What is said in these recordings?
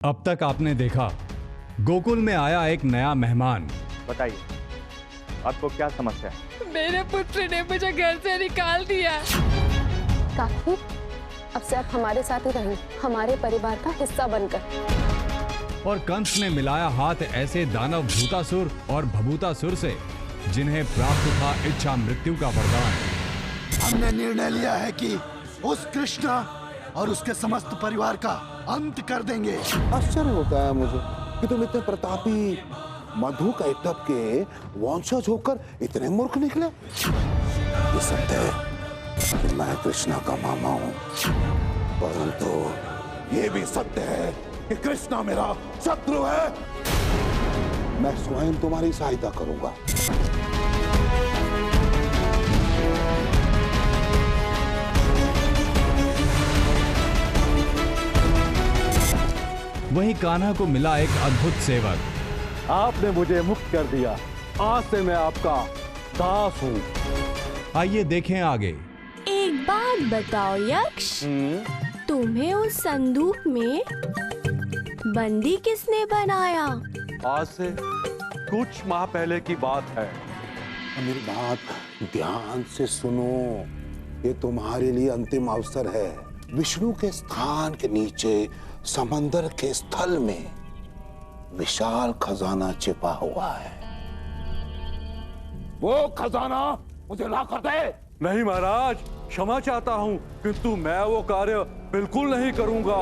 अब तक आपने देखा गोकुल में आया एक नया मेहमान। बताइए, आपको क्या समस्या है? मेरे पुत्र ने मुझे घर से निकाल दिया। काकी, अब से आप हमारे साथ ही रहें, हमारे परिवार का हिस्सा बनकर। और कंस ने मिलाया हाथ ऐसे दानव भूतासुर और भभूतासुर से जिन्हें प्राप्त था इच्छा मृत्यु का वरदान। हमने निर्णय लिया है कि उस कृष्णा और उसके समस्त परिवार का अंत कर देंगे। आश्चर्य होता है मुझे कि तुम इतने प्रतापी मधु कैटभ के वंशज होकर इतने मूर्ख निकले। ये सत्य है कि मैं कृष्णा का मामा हूँ, परंतु ये भी सत्य है कि कृष्णा मेरा शत्रु है। मैं स्वयं तुम्हारी सहायता करूंगा। वहीं कान्हा को मिला एक अद्भुत सेवक। आपने मुझे मुक्त कर दिया, आज से मैं आपका दास हूँ। आइए देखें आगे। एक बात बताओ यक्ष, तुम्हें उस संदूक में बंदी किसने बनाया? आज से कुछ माह पहले की बात है। मेरी बात ध्यान से सुनो, ये तुम्हारे लिए अंतिम अवसर है। विष्णु के स्थान के नीचे समंदर के स्थल में विशाल खजाना छिपा हुआ है। वो खजाना मुझे ला कर दे। नहीं महाराज, क्षमा चाहता हूँ, किंतु मैं वो कार्य बिल्कुल नहीं करूंगा।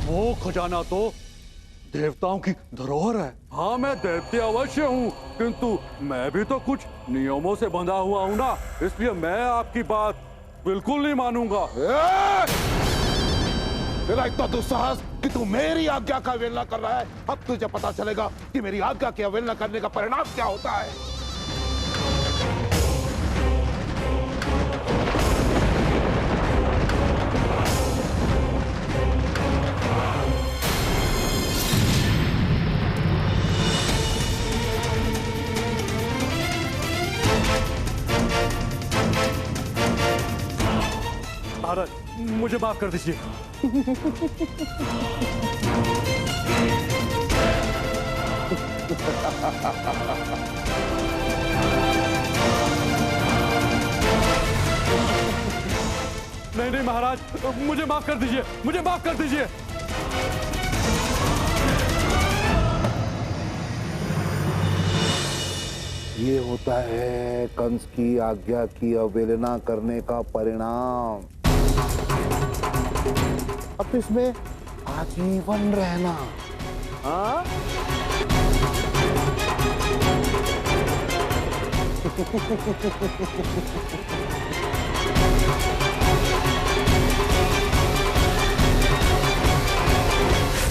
वो खजाना तो देवताओं की धरोहर है। हाँ, मैं दैत्य अवश्य हूँ, किंतु मैं भी तो कुछ नियमों से बंधा हुआ हूँ ना, इसलिए मैं आपकी बात बिल्कुल नहीं मानूंगा। तेरा इतना दुस्साहस कि तू मेरी आज्ञा का अवहेलना कर रहा है। अब तुझे पता चलेगा कि मेरी आज्ञा की अवहेलना करने का परिणाम क्या होता है। महाराज, मुझे माफ कर दीजिए। नहीं नहीं महाराज, मुझे माफ कर दीजिए, मुझे माफ कर दीजिए। ये होता है कंस की आज्ञा की अवहेलना करने का परिणाम। अब इसमें आजीवन रहना। हाँ?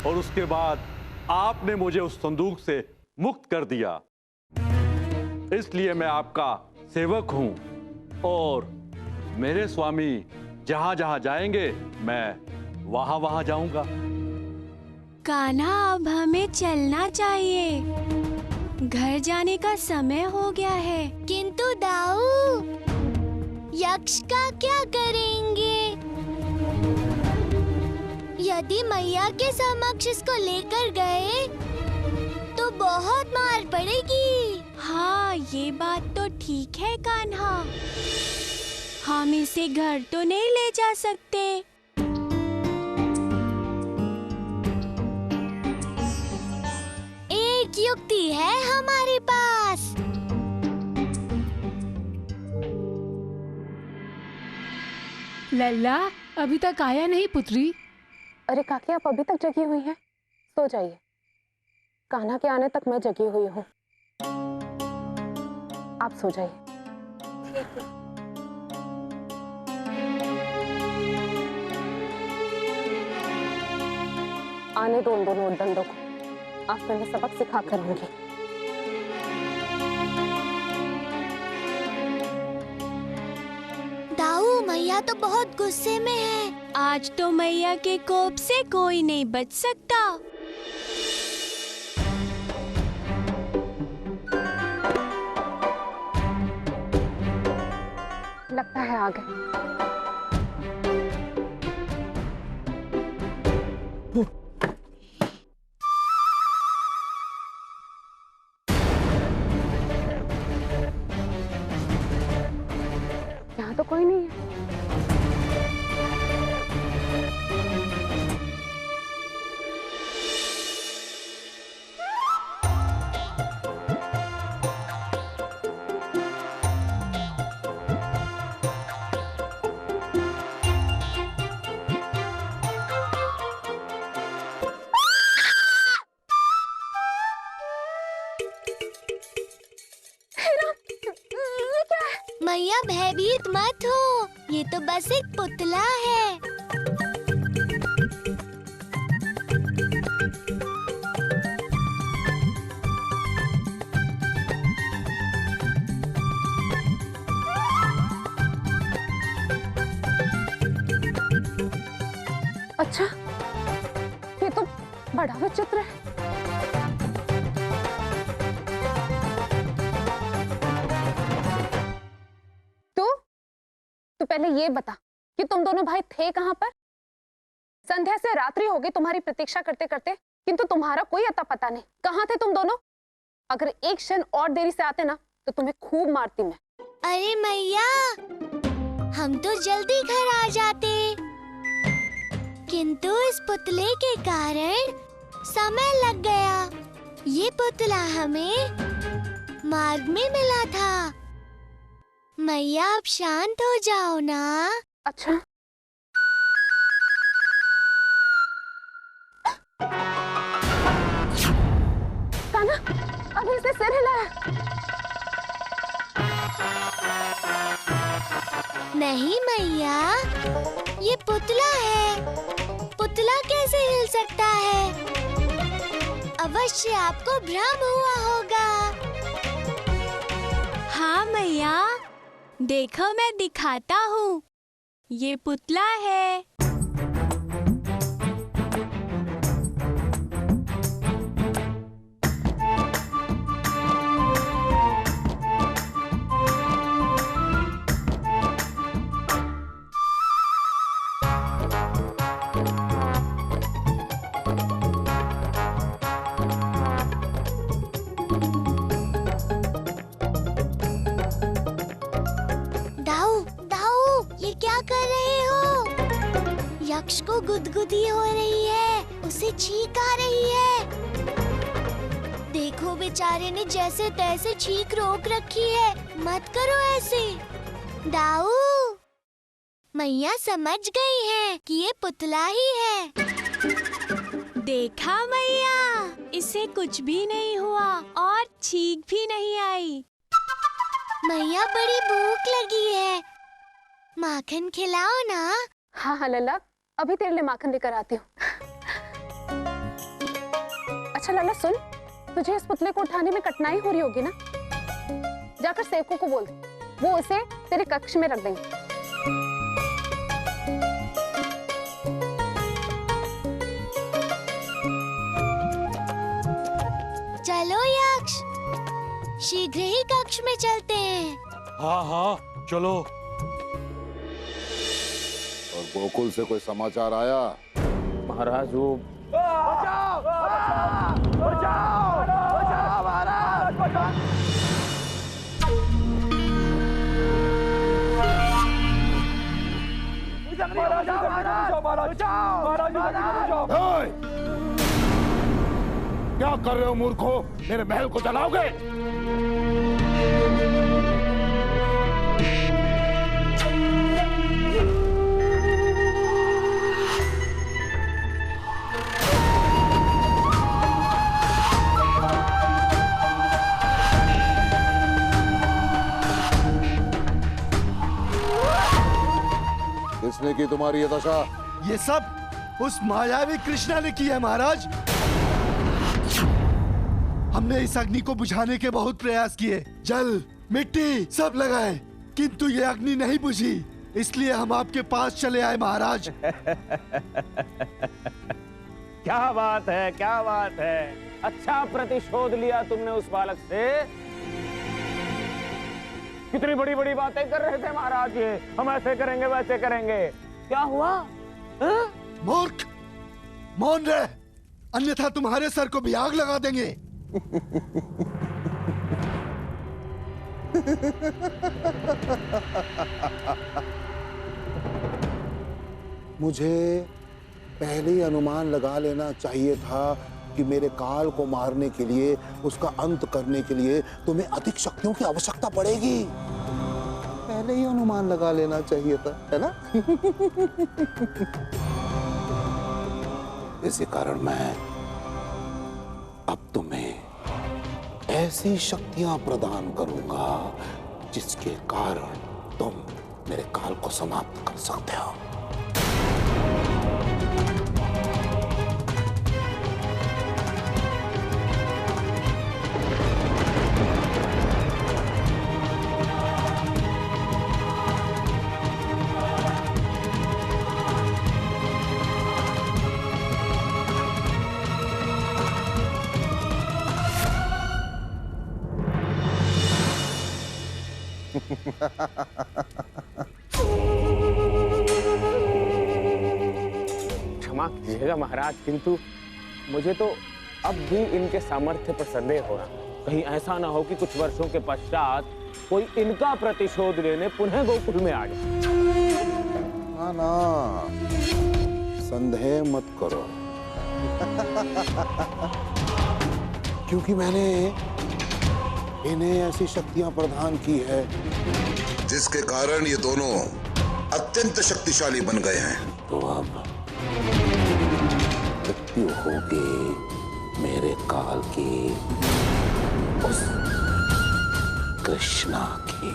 और उसके बाद आपने मुझे उस संदूक से मुक्त कर दिया, इसलिए मैं आपका सेवक हूं और मेरे स्वामी जहां जहां जाएंगे मैं वहां वहां जाऊंगा। कान्हा, अब हमें चलना चाहिए, घर जाने का समय हो गया है। किंतु दाऊ, यक्ष का क्या करेंगे? यदि मैया के समक्ष इसको लेकर गए तो बहुत मार पड़ेगी। हाँ, ये बात तो ठीक है कान्हा, हम इसे घर तो नहीं ले जा सकते। एक युक्ति है हमारे पास। लल्ला अभी तक आया नहीं पुत्री? अरे काकी, आप अभी तक जगी हुई हैं? सो जाइए, कान्हा के आने तक मैं जगी हुई हूँ। आप सो जाइए। आने दो उन दोनों उद्दंडों को, आज मैं इन्हें सबक सिखा कर लूंगी। दाऊ, मैया तो बहुत गुस्से में है। आज तो मैया के कोप से कोई नहीं बच सकता। लगता है आ गए। तो कोई नहीं है। मैया भयभीत मत हो, ये तो बस एक पुतला है। अच्छा, ये तो बड़ा विचित्र है। तो पहले ये बता कि तुम दोनों भाई थे कहां पर? संध्या से रात्रि हो गई तुम्हारी प्रतीक्षा करते करते, किंतु तुम्हारा कोई अता पता नहीं। कहां थे तुम दोनों? अगर एक क्षण और देरी से आते ना तो तुम्हें खूब मारती मैं। अरे मैया, हम तो जल्दी घर आ जाते, किंतु इस पुतले के कारण समय लग गया। ये पुतला हमें मार्ग में मिला था। मैया अब शांत हो जाओ ना। अच्छा, कान्हा, अभी इसने सिर हिलाया। नहीं मैया, ये पुतला है। पुतला कैसे हिल सकता है? अवश्य आपको भ्रम हुआ होगा। हाँ मैया, देखो मैं दिखाता हूँ, ये पुतला है। यक्ष को गुदगुदी हो रही है, उसे छींक आ रही है। देखो बेचारे ने जैसे तैसे छींक रोक रखी है। मत करो ऐसे। दाऊ, मैया समझ गई है कि ये पुतला ही है। देखा मैया, इसे कुछ भी नहीं हुआ और छींक भी नहीं आई। मैया बड़ी भूख लगी है, माखन खिलाओ ना। हाँ हाँ लल्ला, अभी तेरे लिए माखन लेकर आती हूँ। अच्छा लल्ला सुन, तुझे इस पुतले को उठाने में कठिनाई हो रही होगी ना? जाकर सेवकों को बोल दे, वो इसे तेरे कक्ष में रख देंगे। चलो यक्ष, शीघ्र ही कक्ष में चलते हैं। हाँ हाँ चलो। और गोकुल से कोई समाचार आया? महाराज वो क्या कर रहे हो मूर्खों? मेरे महल को जलाओगे? किसने की तुम्हारी ये दशा? ये सब उस मायावी कृष्णा ने की है महाराज। हमने इस अग्नि को बुझाने के बहुत प्रयास किए, जल मिट्टी सब लगाए, किंतु ये अग्नि नहीं बुझी। इसलिए हम आपके पास चले आए महाराज। क्या बात है, क्या बात है। अच्छा प्रतिशोध लिया तुमने उस बालक से। कितनी बड़ी बड़ी बातें कर रहे थे महाराज ये, हम ऐसे करेंगे वैसे करेंगे। क्या हुआ? मूर्ख, मौन रहे, अन्यथा तुम्हारे सर को भी आग लगा देंगे। मुझे पहले ही अनुमान लगा लेना चाहिए था कि मेरे काल को मारने के लिए, उसका अंत करने के लिए तुम्हें अधिक शक्तियों की आवश्यकता पड़ेगी। पहले ही अनुमान लगा लेना चाहिए था, है ना? इसी कारण मैं अब तुम्हें ऐसी शक्तियां प्रदान करूंगा जिसके कारण तुम मेरे काल को समाप्त कर सकते हो। क्षमा कीजिएगा महाराज, किंतु मुझे तो अब भी इनके सामर्थ्य पर संदेह हो रहा। कहीं ऐसा ना हो कि कुछ वर्षों के पश्चात कोई इनका प्रतिशोध लेने पुनः गोकुल में आ जाए। ना ना, संदेह मत करो। क्योंकि मैंने इन्हें ऐसी शक्तियां प्रदान की है जिसके कारण ये दोनों अत्यंत शक्तिशाली बन गए हैं। तो अब मृत्यु होगी मेरे काल की, उस कृष्णा की।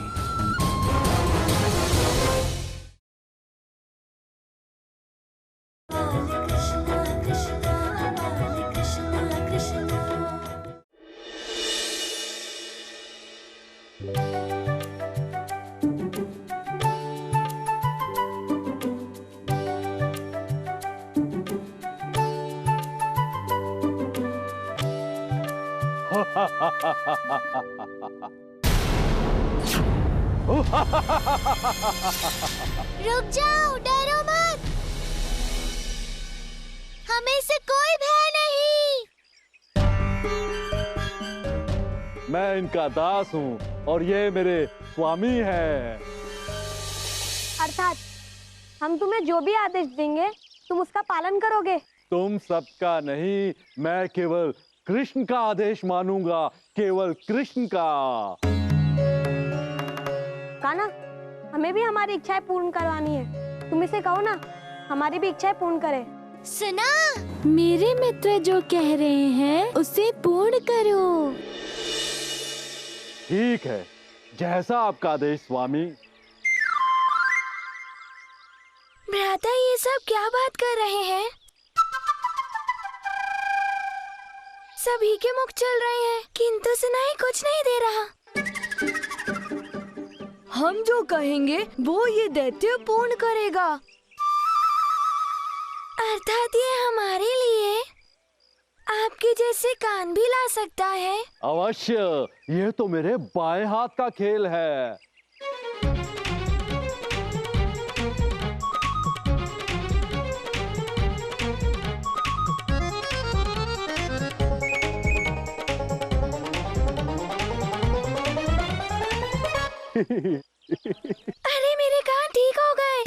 रुक जाओ, डरो मत। हमें से कोई भय नहीं। मैं इनका दास हूँ और ये मेरे स्वामी हैं। अर्थात हम तुम्हें जो भी आदेश देंगे तुम उसका पालन करोगे। तुम सबका नहीं, मैं केवल कृष्ण का आदेश मानूंगा, केवल कृष्ण का। कान्हा, हमें भी हमारी इच्छाएं पूर्ण करवानी है। तुम इसे कहो ना, हमारी भी इच्छाएं पूर्ण करे। सुना, मेरे मित्र जो कह रहे हैं उसे पूर्ण करो। ठीक है, जैसा आपका आदेश स्वामी। भ्राता ये सब क्या बात कर रहे हैं? सभी के मुख चल रहे हैं, किंतु सुनाई कुछ नहीं दे रहा। हम जो कहेंगे वो ये दैत्य पूर्ण करेगा। अर्थात ये हमारे लिए आपके जैसे कान भी ला सकता है। अवश्य, ये तो मेरे बाएं हाथ का खेल है। अरे मेरे कान ठीक हो गए।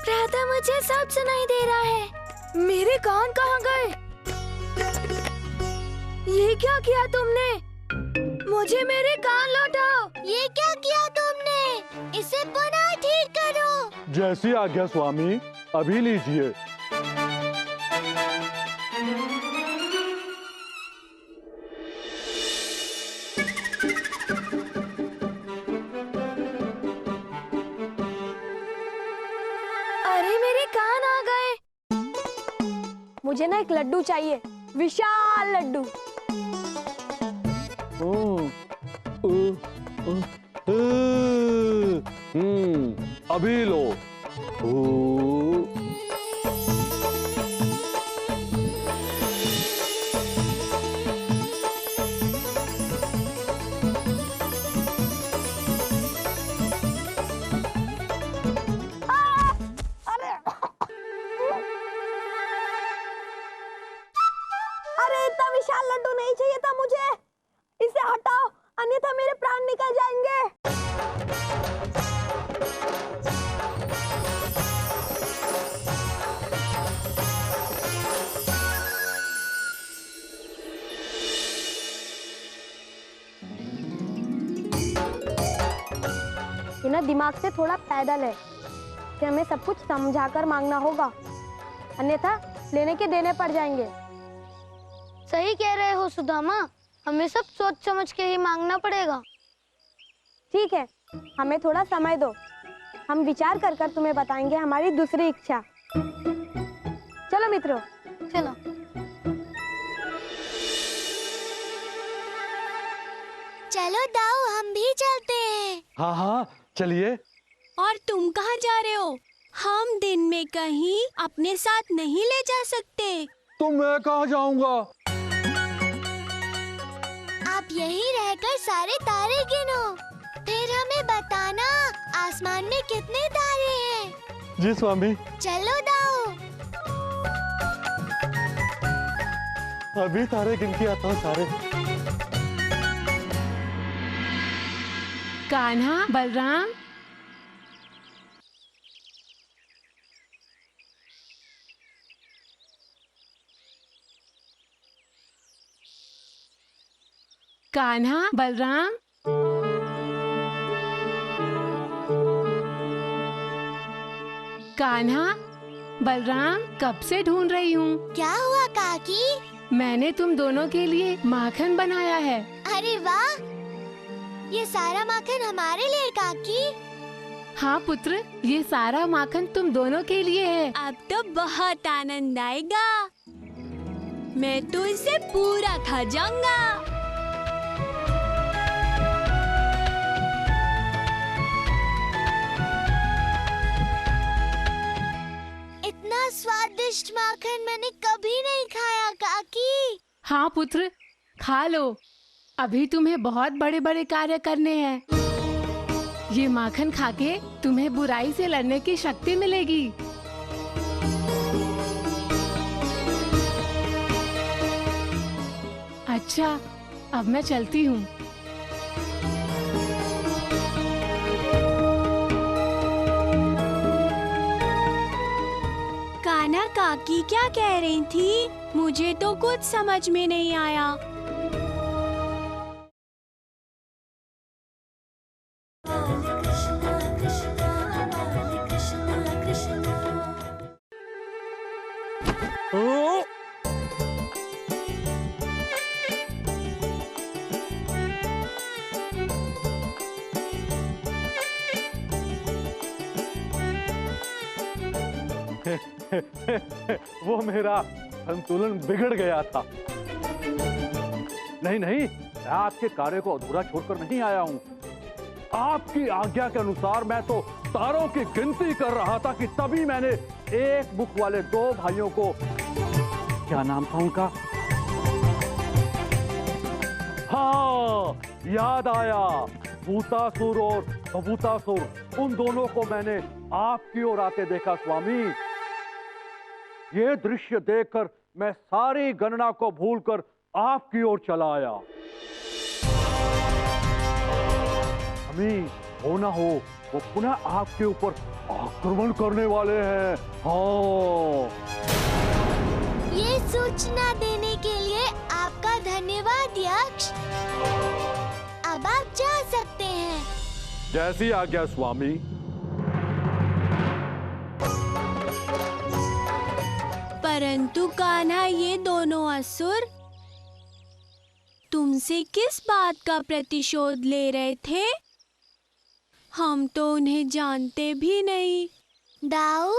भ्राता मुझे सब सुनाई दे रहा है। मेरे कान कहाँ गए? ये क्या किया तुमने? मुझे मेरे कान लौटाओ। ये क्या किया तुमने? इसे पुनः ठीक करो। जैसी आज्ञा स्वामी, अभी लीजिए। अरे मेरे कान आ गए। मुझे ना एक लड्डू चाहिए, विशाल लड्डू। अभी लो। अरे इतना विशाल लड्डू नहीं चाहिए था मुझे। इसे हटाओ, अन्यथा मेरे प्राण निकल जाएंगे। दिमाग से थोड़ा पैदल है कि हमें सब कुछ समझाकर मांगना होगा, अन्यथा लेने के देने पड़ जाएंगे। सही कह रहे हो सुदामा, हमें सब सोच समझ के ही मांगना पड़ेगा। ठीक है, हमें थोड़ा समय दो, हम विचार कर कर तुम्हें बताएंगे हमारी दूसरी इच्छा। चलो मित्रों, चलो। चलो दाऊ, हम भी चलते हैं। हाँ हाँ चलिए। और तुम कहाँ जा रहे हो? हम दिन में कहीं अपने साथ नहीं ले जा सकते। तो मैं कहाँ जाऊंगा? आप यहीं रहकर सारे तारे गिनो, फिर हमें बताना आसमान में कितने तारे हैं। जी स्वामी। चलो दाऊ। अभी तारे गिन के आता हूँ सारे। कान्हा, बलराम, कान्हा, बलराम, कान्हा, बलराम, कब से ढूंढ रही हूँ। क्या हुआ काकी? मैंने तुम दोनों के लिए माखन बनाया है। अरे वाह, ये सारा माखन हमारे लिए काकी। हाँ पुत्र, ये सारा माखन तुम दोनों के लिए है। अब तो बहुत आनंद आएगा, मैं तो इसे पूरा खा जाऊंगा। इतना स्वादिष्ट माखन मैंने कभी नहीं खाया काकी। हाँ पुत्र, खा लो, अभी तुम्हें बहुत बड़े बड़े कार्य करने हैं। ये माखन खाके तुम्हें बुराई से लड़ने की शक्ति मिलेगी। अच्छा, अब मैं चलती हूँ। कान्हा काकी क्या कह रही थी? मुझे तो कुछ समझ में नहीं आया। वो मेरा संतुलन बिगड़ गया था। नहीं नहीं, मैं आपके कार्य को अधूरा छोड़कर नहीं आया हूँ। आपकी आज्ञा के अनुसार मैं तो तारों की गिनती कर रहा था कि तभी मैंने एक मुख वाले दो भाइयों को, क्या नाम था उनका? हाँ, याद आया, भूतासुर और बभूतासुर, उन दोनों को मैंने आपकी ओर आते देखा स्वामी। ये दृश्य देखकर मैं सारी गणना को भूलकर आपकी ओर चला आया। स्वामी, हो ना हो वो पुनः आपके ऊपर आक्रमण करने वाले हैं। हाँ। ये सूचना देने के लिए आपका धन्यवाद यक्ष। अब आप जा सकते हैं। जैसी आज्ञा स्वामी। परंतु कान्हा, ये दोनों असुर तुमसे किस बात का प्रतिशोध ले रहे थे? हम तो उन्हें जानते भी नहीं। दाऊ,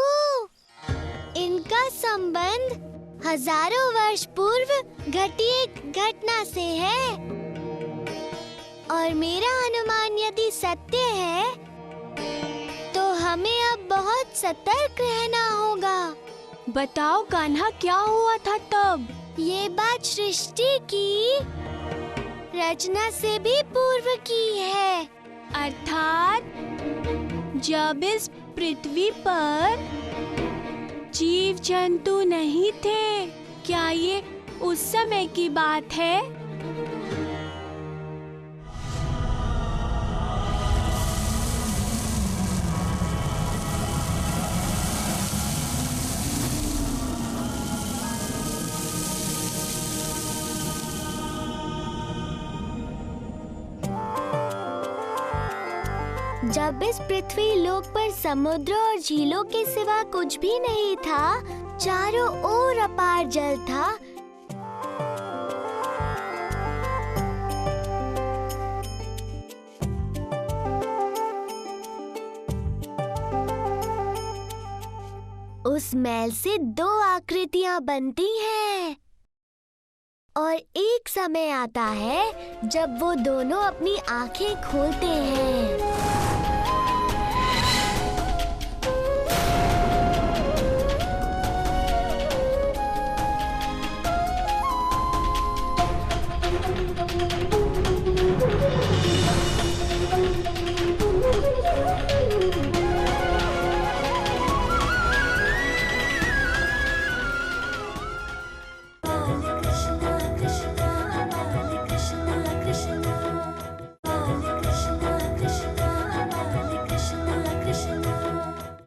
इनका संबंध हजारों वर्ष पूर्व घटी एक घटना से है, और मेरा अनुमान यदि सत्य है तो हमें अब बहुत सतर्क रहना होगा। बताओ कान्हा, क्या हुआ था तब? ये बात सृष्टि की रचना से भी पूर्व की है। अर्थात जब इस पृथ्वी पर जीव जंतु नहीं थे। क्या ये उस समय की बात है? जब इस पृथ्वी लोक पर समुद्र और झीलों के सिवा कुछ भी नहीं था, चारों ओर अपार जल था, उस मैल से दो आकृतियां बनती हैं और एक समय आता है जब वो दोनों अपनी आंखें खोलते हैं।